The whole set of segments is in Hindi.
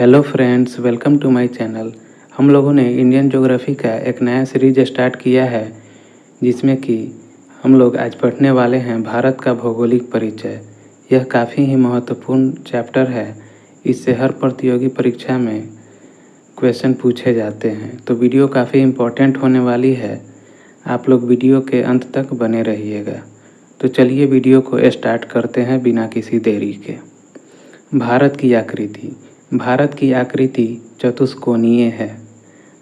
Hello friends, welcome to my channel. हम लोगों ने इंडियन ज्योग्राफी का एक नया सीरीज स्टार्ट किया है, जिसमें कि हम लोग आज पढ़ने वाले हैं भारत का भौगोलिक परिचय। यह काफ़ी ही महत्वपूर्ण चैप्टर है। इससे हर प्रतियोगी परीक्षा में क्वेश्चन पूछे जाते हैं, तो वीडियो काफ़ी इम्पोर्टेंट होने वाली है। आप लोग वीडियो के अंत तक बने रहिएगा। तो चलिए वीडियो को स्टार्ट करते हैं बिना किसी देरी के। भारत की आकृति। भारत की आकृति चतुष्कोणीय है।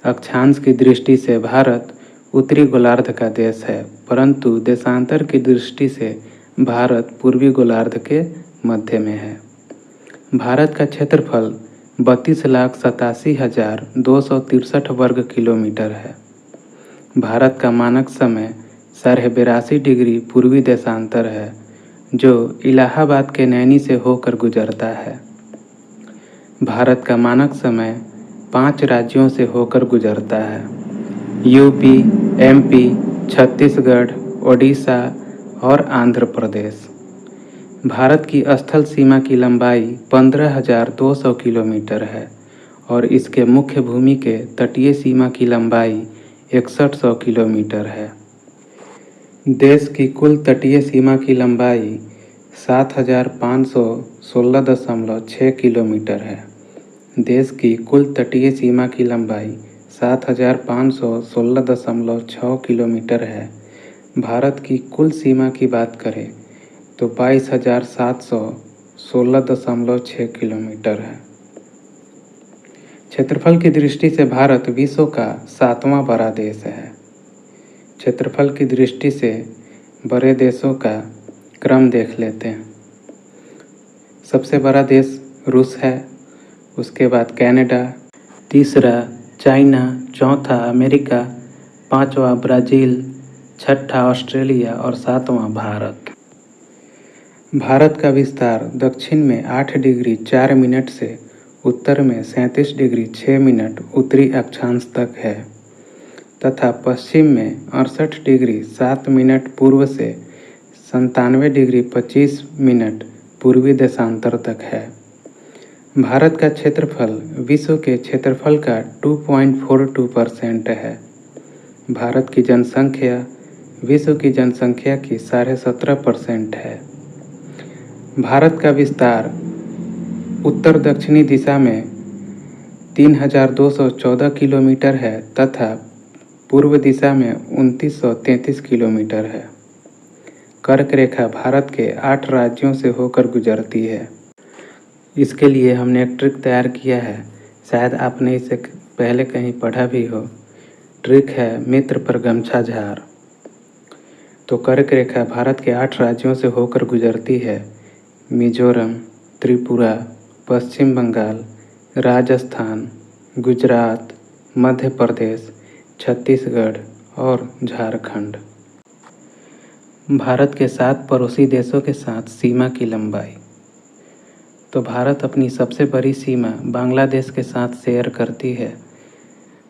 अक्षांश की दृष्टि से भारत उत्तरी गोलार्ध का देश है, परंतु देशांतर की दृष्टि से भारत पूर्वी गोलार्ध के मध्य में है। भारत का क्षेत्रफल 32,87,263 वर्ग किलोमीटर है। भारत का मानक समय 82.5 डिग्री पूर्वी देशांतर है, जो इलाहाबाद के नैनी से होकर गुजरता है। भारत का मानक समय 5 राज्यों से होकर गुजरता है: यूपी, एमपी, छत्तीसगढ़, ओडिशा और आंध्र प्रदेश। भारत की स्थल सीमा की लंबाई 15,200 किलोमीटर है और इसके मुख्य भूमि के तटीय सीमा की लंबाई 6100 किलोमीटर है। देश की कुल तटीय सीमा की लंबाई 7,516.6 किलोमीटर है। देश की कुल तटीय सीमा की लंबाई 7,516.6 किलोमीटर है। भारत की कुल सीमा की बात करें तो 22,716.6 किलोमीटर है। क्षेत्रफल की दृष्टि से भारत विश्व का 7वां बड़ा देश है। क्षेत्रफल की दृष्टि से बड़े देशों का क्रम देख लेते हैं। सबसे बड़ा देश रूस है, उसके बाद कनाडा, तीसरा चाइना, चौथा अमेरिका, पांचवा ब्राज़ील, छठा ऑस्ट्रेलिया और सातवां भारत। भारत का विस्तार दक्षिण में 8 डिग्री 4 मिनट से उत्तर में 37 डिग्री 6 मिनट उत्तरी अक्षांश तक है तथा पश्चिम में 68 डिग्री 7 मिनट पूर्व से 97 डिग्री 25 मिनट पूर्वी देशांतर तक है। भारत का क्षेत्रफल विश्व के क्षेत्रफल का 2.42% है। भारत की जनसंख्या विश्व की जनसंख्या की 17.5% है। भारत का विस्तार उत्तर दक्षिणी दिशा में 3,214 किलोमीटर है तथा पूर्व दिशा में 2,933 किलोमीटर है। कर्क रेखा भारत के 8 राज्यों से होकर गुजरती है। इसके लिए हमने एक ट्रिक तैयार किया है, शायद आपने इसे पहले कहीं पढ़ा भी हो। ट्रिक है मित्र पर गमछा झार। तो कर्क रेखा भारत के 8 राज्यों से होकर गुजरती है: मिजोरम, त्रिपुरा, पश्चिम बंगाल, राजस्थान, गुजरात, मध्य प्रदेश, छत्तीसगढ़ और झारखंड। भारत के 7 पड़ोसी देशों के साथ सीमा की लंबाई। तो भारत अपनी सबसे बड़ी सीमा बांग्लादेश के साथ शेयर करती है।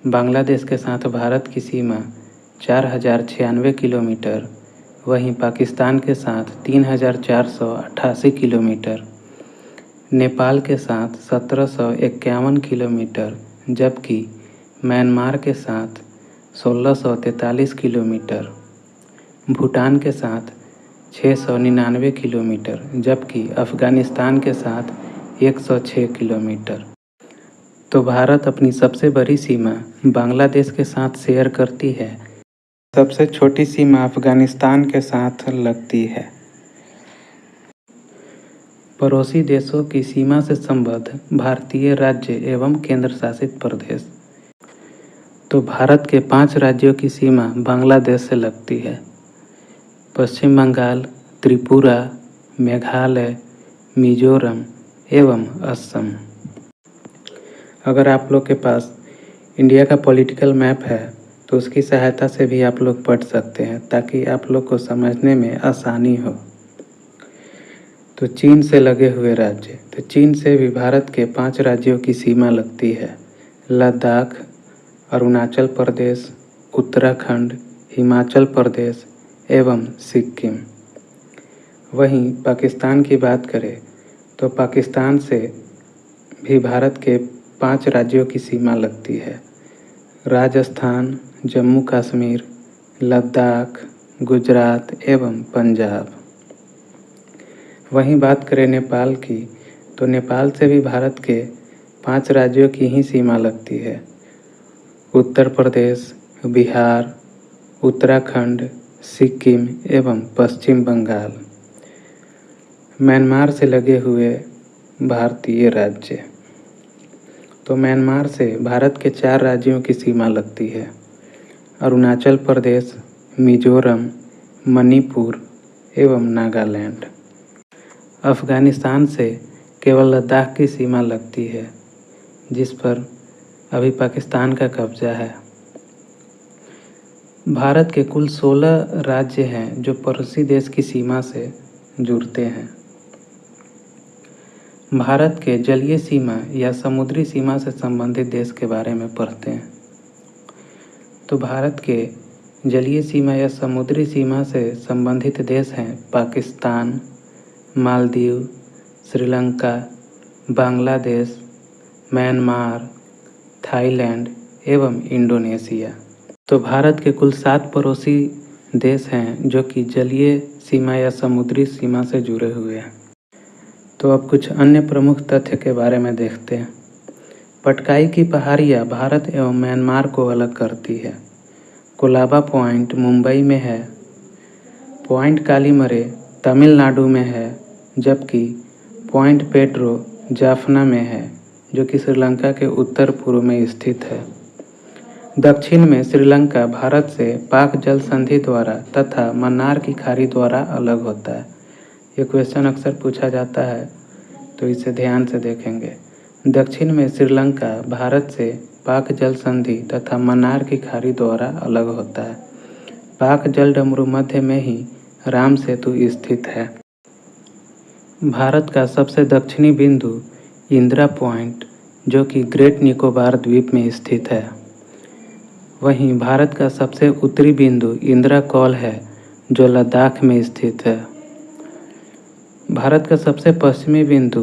बांग्लादेश के साथ भारत की सीमा 4,096 किलोमीटर, वहीं पाकिस्तान के साथ 3,488 किलोमीटर, नेपाल के साथ 1,751 किलोमीटर, जबकि म्यांमार के साथ 1,643 किलोमीटर, भूटान के साथ 699 किलोमीटर, जबकि अफ़गानिस्तान के साथ 106 किलोमीटर। तो भारत अपनी सबसे बड़ी सीमा बांग्लादेश के साथ शेयर करती है। सबसे छोटी सीमा अफ़गानिस्तान के साथ लगती है। पड़ोसी देशों की सीमा से संबद्ध भारतीय राज्य एवं केंद्र शासित प्रदेश। तो भारत के 5 राज्यों की सीमा बांग्लादेश से लगती है: पश्चिम बंगाल, त्रिपुरा, मेघालय, मिजोरम एवं असम। अगर आप लोग के पास इंडिया का पॉलिटिकल मैप है तो उसकी सहायता से भी आप लोग पढ़ सकते हैं, ताकि आप लोग को समझने में आसानी हो। तो चीन से लगे हुए राज्य। तो चीन से भी भारत के 5 राज्यों की सीमा लगती है: लद्दाख, अरुणाचल प्रदेश, उत्तराखंड, हिमाचल प्रदेश एवं सिक्किम। वहीं पाकिस्तान की बात करें तो पाकिस्तान से भी भारत के 5 राज्यों की सीमा लगती है: राजस्थान, जम्मू कश्मीर, लद्दाख, गुजरात एवं पंजाब। वहीं बात करें नेपाल की, तो नेपाल से भी भारत के 5 राज्यों की ही सीमा लगती है: उत्तर प्रदेश, बिहार, उत्तराखंड, सिक्किम एवं पश्चिम बंगाल। म्यांमार से लगे हुए भारतीय राज्य, तो म्यांमार से भारत के 4 राज्यों की सीमा लगती है: अरुणाचल प्रदेश, मिजोरम, मणिपुर एवं नागालैंड। अफ़गानिस्तान से केवल लद्दाख की सीमा लगती है, जिस पर अभी पाकिस्तान का कब्जा है। भारत के कुल 16 राज्य हैं जो पड़ोसी देश की सीमा से जुड़ते हैं। भारत के जलीय सीमा या समुद्री सीमा से संबंधित देश के बारे में पढ़ते हैं। तो भारत के जलीय सीमा या समुद्री सीमा से संबंधित देश हैं पाकिस्तान, मालदीव, श्रीलंका, बांग्लादेश, म्यांमार, थाईलैंड एवं इंडोनेशिया। तो भारत के कुल 7 पड़ोसी देश हैं जो कि जलीय सीमा या समुद्री सीमा से जुड़े हुए हैं। तो अब कुछ अन्य प्रमुख तथ्य के बारे में देखते हैं। पटकाई की पहाड़ियाँ भारत एवं म्यांमार को अलग करती है। कोलाबा पॉइंट मुंबई में है। पॉइंट कालीमरे तमिलनाडु में है, जबकि पॉइंट पेड्रो जाफना में है, जो कि श्रीलंका के उत्तर पूर्व में स्थित है। दक्षिण में श्रीलंका भारत से पाक जल संधि द्वारा तथा मन्नार की खाड़ी द्वारा अलग होता है। ये क्वेश्चन अक्सर पूछा जाता है, तो इसे ध्यान से देखेंगे। दक्षिण में श्रीलंका भारत से पाक जल संधि तथा मन्नार की खाड़ी द्वारा अलग होता है। पाक जल डमरू मध्य में ही राम सेतु स्थित है। भारत का सबसे दक्षिणी बिंदु इंदिरा पॉइंट, जो कि ग्रेट निकोबार द्वीप में स्थित है। वहीं भारत का सबसे उत्तरी बिंदु इंदिरा कॉल है, जो लद्दाख में स्थित है। भारत का सबसे पश्चिमी बिंदु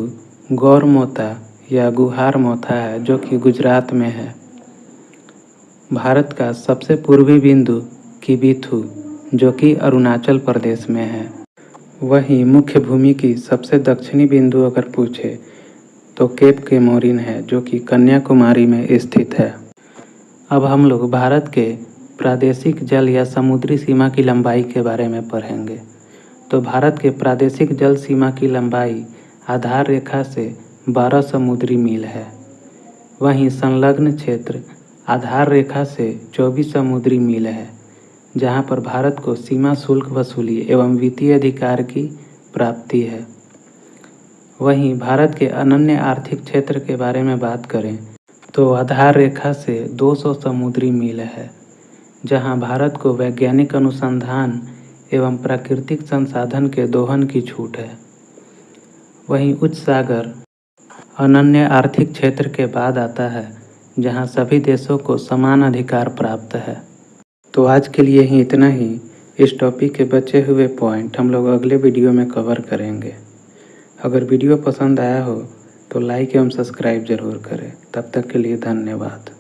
गौरमोता या गुहार मोथा है, जो कि गुजरात में है। भारत का सबसे पूर्वी बिंदु किबिथु, जो कि अरुणाचल प्रदेश में है। वहीं मुख्य भूमि की सबसे दक्षिणी बिंदु अगर पूछे तो केप केमोरिन है, जो कि कन्याकुमारी में स्थित है। अब हम लोग भारत के प्रादेशिक जल या समुद्री सीमा की लंबाई के बारे में पढ़ेंगे। तो भारत के प्रादेशिक जल सीमा की लंबाई आधार रेखा से 12 समुद्री मील है। वहीं संलग्न क्षेत्र आधार रेखा से 24 समुद्री मील है, जहां पर भारत को सीमा शुल्क वसूली एवं वित्तीय अधिकार की प्राप्ति है। वहीं भारत के अनन्य आर्थिक क्षेत्र के बारे में बात करें तो आधार रेखा से 200 समुद्री मील है, जहां भारत को वैज्ञानिक अनुसंधान एवं प्राकृतिक संसाधन के दोहन की छूट है। वहीं उच्च सागर अनन्य आर्थिक क्षेत्र के बाद आता है, जहां सभी देशों को समान अधिकार प्राप्त है। तो आज के लिए ही इतना ही। इस टॉपिक के बचे हुए पॉइंट हम लोग अगले वीडियो में कवर करेंगे। अगर वीडियो पसंद आया हो तो लाइक एवं सब्सक्राइब जरूर करें। तब तक के लिए धन्यवाद।